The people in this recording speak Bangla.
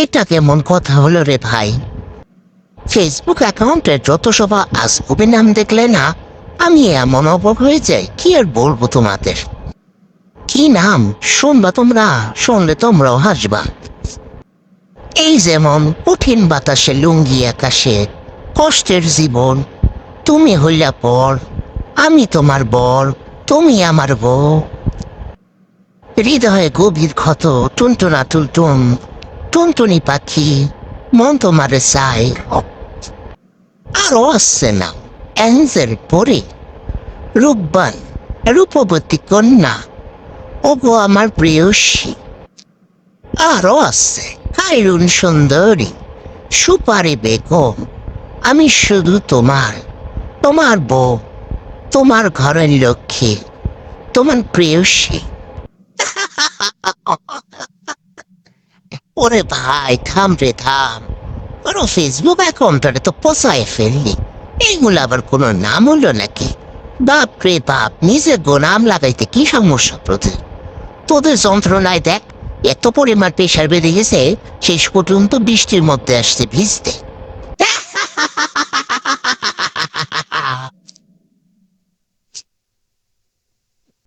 এটা কেমন কথা হলো রে ভাই? ফেসবুক অ্যাকাউন্টে যত সবা আজগুবি নাম দেখলে না আমি এমন অবাক হয়ে যাই, কি আর বলবো তোমাদের। কি নাম শুনবা তোমরা? শুনলে তোমরাও হাসবা। এই যেমন কঠিন বাতাসে লুঙ্গি আকাশে, কষ্টের জীবন, তুমি হইলা পর, আমি তোমার বর, তুমি আমার বউ, হৃদয়ে গভীর ক্ষত, টুনটুনা টুলটুন, টুনটুনি পাখি, মন তোমারে চাই। আরো আসছে না, অ্যাঞ্জেল পরে, রূপবান, রূপবতী কন্যা, ওগো আমার প্রেয়সী। আরো আছে খাইরুন সুন্দরী, সুপারি বেগম, আমি শুধু তোমার, তোমার বউ, তোমার ঘরের লক্ষ্মী, তোমার প্রেয়সী। ওরে ভাই থাম রে থাম, ওর ফেসবুক অ্যাকাউন্টটারে তো পচায় ফেললি। এইগুলো আবার কোনো নাম হলো নাকি? বাপ রে বাপ, নিজে গোনাম লাগাইতে কি সমস্যা প্রতি? তোদের যন্ত্রণায় দেখ, এত পরিমাণ প্রেশার বেড়ে গেছে, শেষ পর্যন্ত বৃষ্টির মধ্যে আসতে ভিজতে।